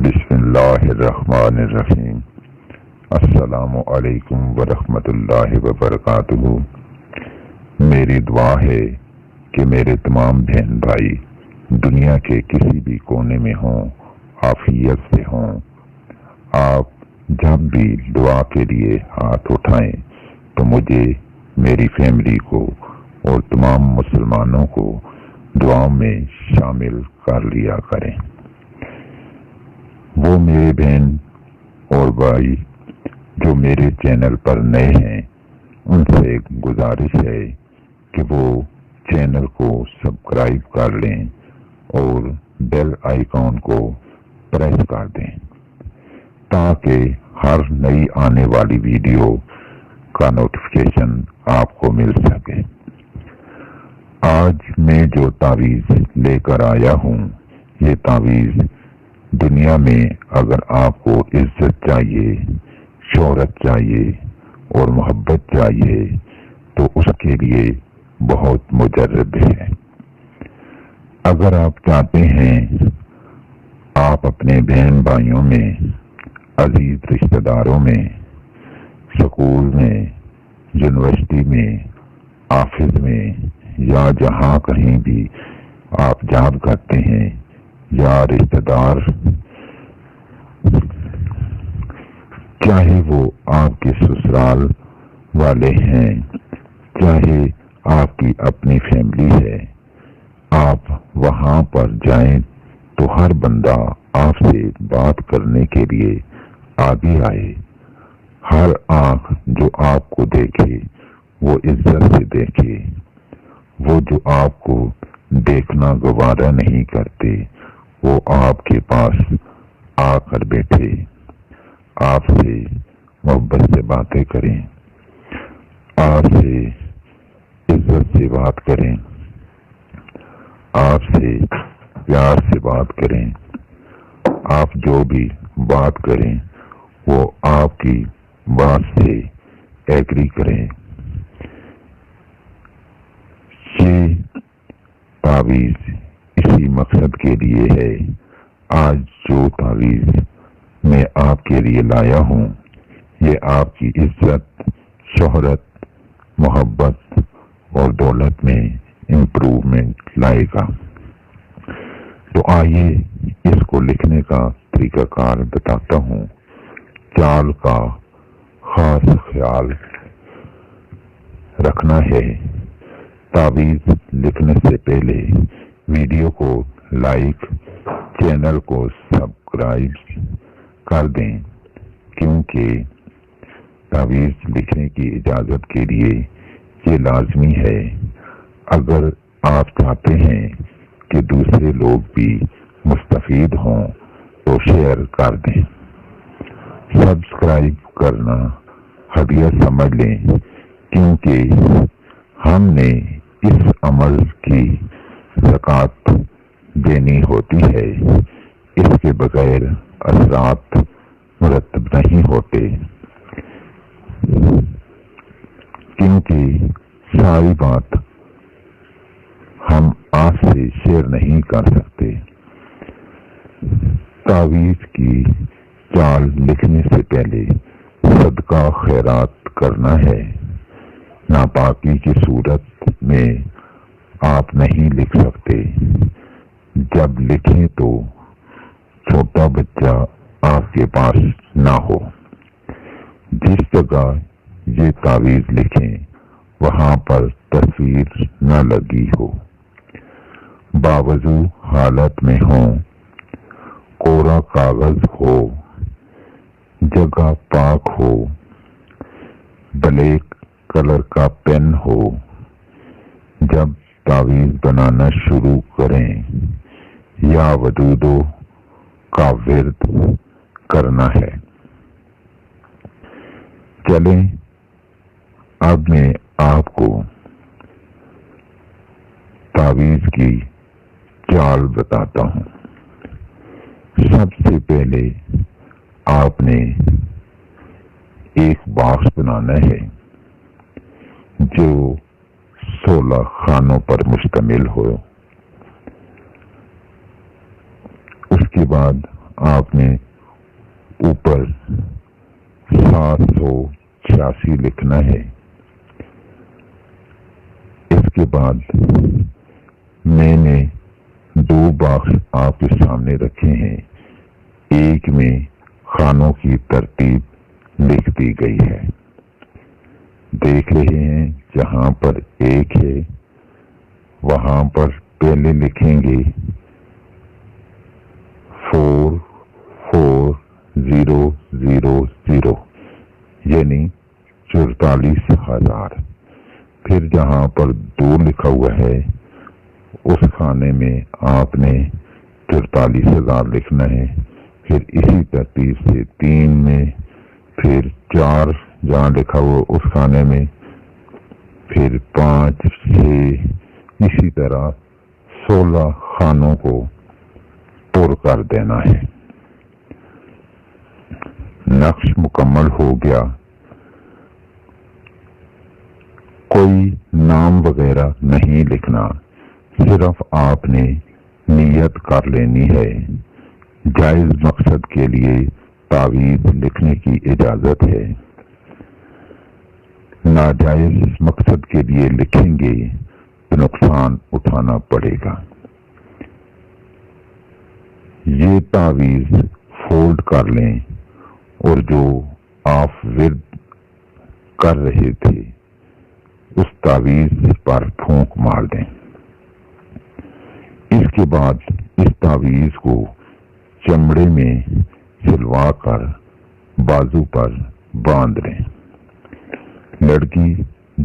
بسم اللہ الرحمن الرحیم۔ السلام علیکم ورحمۃ اللہ وبرکاتہ۔ میری دعا ہے کہ میرے تمام بہن بھائی دنیا کے کسی بھی کونے میں ہوں، عافیت سے ہوں۔ آپ جب بھی دعا کے لیے ہاتھ اٹھائیں تو مجھے، میری فیملی کو اور تمام مسلمانوں کو دعاؤں میں شامل کر لیا کریں۔ وہ میرے بہن اور بھائی جو میرے چینل پر نئے ہیں، ان سے گزارش ہے کہ وہ چینل کو سبسکرائب کر لیں اور بیل آئیکن کو پریس کر دیں تاکہ ہر نئی آنے والی ویڈیو کا نوٹیفیکیشن آپ کو مل سکے۔ آج میں جو تعویذ لے کر آیا ہوں، یہ تعویذ دنیا میں اگر آپ کو عزت چاہیے، شہرت چاہیے اور محبت چاہیے تو اس کے لیے بہت مجرب ہے۔ اگر آپ چاہتے ہیں آپ اپنے بہن بھائیوں میں، عزیز رشتہ داروں میں، سکول میں، یونیورسٹی میں، آفس میں یا جہاں کہیں بھی آپ جاب کرتے ہیں یا رشتہ دار، چاہے وہ آپ کے سسرال والے ہیں، چاہے آپ کی اپنی فیملی ہے، آپ وہاں پر جائیں تو ہر بندہ آپ سے بات کرنے کے لیے آگے آئے۔ ہر آنکھ جو آپ کو دیکھے وہ عزت سے دیکھے۔ وہ جو آپ کو دیکھنا گوارا نہیں کرتے وہ آپ کے پاس آ کر بیٹھے، آپ سے محبت سے باتیں کریں، آپ سے عزت سے بات کریں، آپ سے پیار سے بات کریں۔ آپ جو بھی بات کریں وہ آپ کی بات سے ایگری کریں۔ یہ تعویذ اسی مقصد کے لیے ہے۔ آج جو تعویذ میں آپ کے لیے لایا ہوں، یہ آپ کی عزت، شہرت، محبت اور دولت میں امپروومنٹ لائے گا۔ تو آئیے اس کو لکھنے کا طریقہ کار بتاتا ہوں۔ چال کا خاص خیال رکھنا ہے۔ تعویذ لکھنے سے پہلے ویڈیو کو لائک، چینل کو سبسکرائب کر دیں، کیونکہ تعویذ لکھنے کی اجازت کے لیے یہ لازمی ہے۔ اگر آپ چاہتے ہیں کہ دوسرے لوگ بھی مستفید ہوں تو شیئر کر دیں۔ سبسکرائب کرنا ہدیہ سمجھ لیں، کیونکہ ہم نے اس عمل کی زکوٰۃ دینی ہوتی ہے۔ اس کے بغیر اثرات مرتب نہیں ہوتے، کیونکہ ساری بات ہم آپ سے شیئر نہیں کر سکتے۔ تعویذ کی چال لکھنے سے پہلے صدقہ خیرات کرنا ہے۔ ناپاکی کی صورت میں آپ نہیں لکھ سکتے۔ جب لکھیں تو چھوٹا بچہ آپ کے پاس نہ ہو۔ جس جگہ یہ تعویذ لکھیں وہاں پر تصویر نہ لگی ہو، باوضو حالت میں ہوں، کوڑا کاغذ ہو، جگہ پاک ہو، بلیک کلر کا پین ہو۔ جب تعویذ بنانا شروع کریں یا ودودو کا ورد کرنا ہے۔ چلیں اب میں آپ کو تعویذ کی چال بتاتا ہوں۔ سب سے پہلے آپ نے ایک باکس بنانا ہے جو 16 خانوں پر مشتمل ہو۔ اس کے بعد آپ نے اوپر 786 لکھنا ہے۔ اس کے بعد میں نے 2 باکس آپ کے سامنے رکھے ہیں، ایک میں خانوں کی ترتیب لکھ دی گئی ہے، دیکھ رہے ہیں جہاں پر 1 ہے وہاں پر پہلے لکھیں گے 44,000 یعنی 44,000۔ پھر جہاں پر 2 لکھا ہوا ہے اس خانے میں آپ نے 44,000 لکھنا ہے، پھر اسی ترتیب سے 3 میں، پھر 4 جہاں لکھا ہوا اس خانے میں، پھر 5، 6، اسی طرح 16 خانوں کو پر کر دینا ہے۔ نقش مکمل ہو گیا۔ کوئی نام وغیرہ نہیں لکھنا، صرف آپ نے نیت کر لینی ہے۔ جائز مقصد کے لیے تعویذ لکھنے کی اجازت ہے، ناجائز مقصد کے لیے لکھیں گے تو نقصان اٹھانا پڑے گا۔ یہ تعویذ فولڈ کر لیں اور جو آپ ورد کر رہے تھے اس تعویذ پر پھونک مار دیں۔ اس کے بعد اس تعویذ کو چمڑے میں سلوا کر بازو پر باندھ لیں۔ لڑکی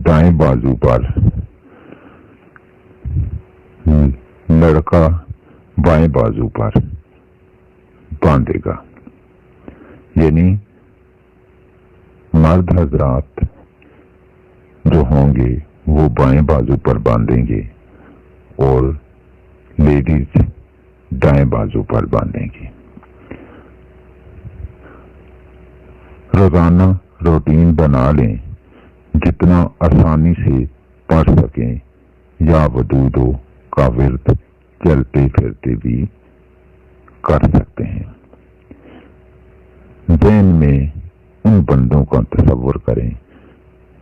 دائیں بازو پر، لڑکا بائیں بازو پر باندھے گا، یعنی مرد حضرات جو ہوں گے وہ بائیں بازو پر باندھیں گے اور لیڈیز دائیں بازو پر باندھیں گی۔ روزانہ روٹین بنا لیں، جتنا آسانی سے پڑھ سکیں، یا ودودو کا ورد چلتے پھرتے بھی کر سکتے ہیں۔ ذہن میں ان بندوں کا تصور کریں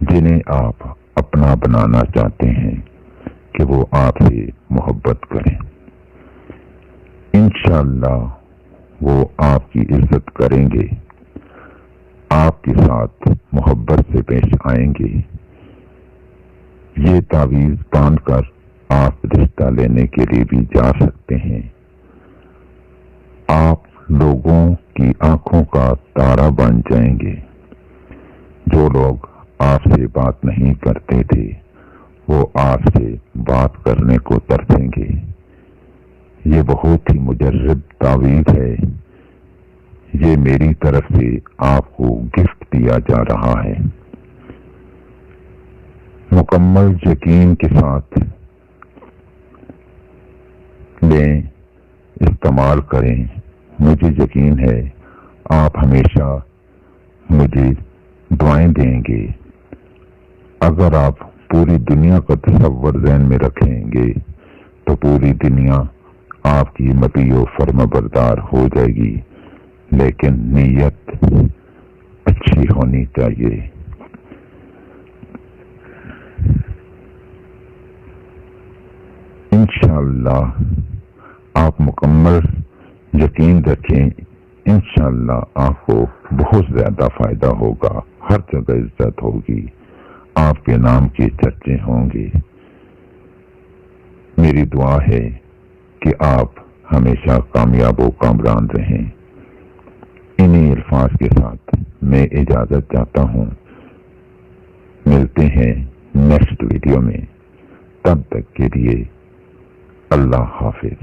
جنہیں آپ اپنا بنانا چاہتے ہیں کہ وہ آپ سے محبت کریں۔ انشاءاللہ وہ آپ کی عزت کریں گے، آپ کے ساتھ محبت سے پیش آئیں گے۔ یہ تعویذ باندھ کر آپ رشتہ لینے کے لیے بھی جا سکتے ہیں۔ آپ لوگوں کی آنکھوں کا تارا بن جائیں گے۔ جو لوگ آپ سے بات نہیں کرتے تھے وہ آپ سے بات کرنے کو ترسیں گے۔ یہ بہت ہی مجرب تعویذ ہے، یہ میری طرف سے آپ کو گفٹ دیا جا رہا ہے۔ مکمل یقین کے ساتھ لیں، استعمال کریں۔ مجھے یقین ہے آپ ہمیشہ مجھے دعائیں دیں گے۔ اگر آپ پوری دنیا کا تصور ذہن میں رکھیں گے تو پوری دنیا آپ کی مطیع و فرمانبردار ہو جائے گی، لیکن نیت اچھی ہونی چاہیے۔ انشاءاللہ آپ مکمل یقین رکھیں، انشاءاللہ آپ کو بہت زیادہ فائدہ ہوگا، ہر جگہ عزت ہوگی، آپ کے نام کے چرچے ہوں گے۔ میری دعا ہے کہ آپ ہمیشہ کامیاب و کامران رہیں۔ انہی الفاظ کے ساتھ میں اجازت چاہتا ہوں، ملتے ہیں نیکسٹ ویڈیو میں، تب تک کے لیے اللہ حافظ۔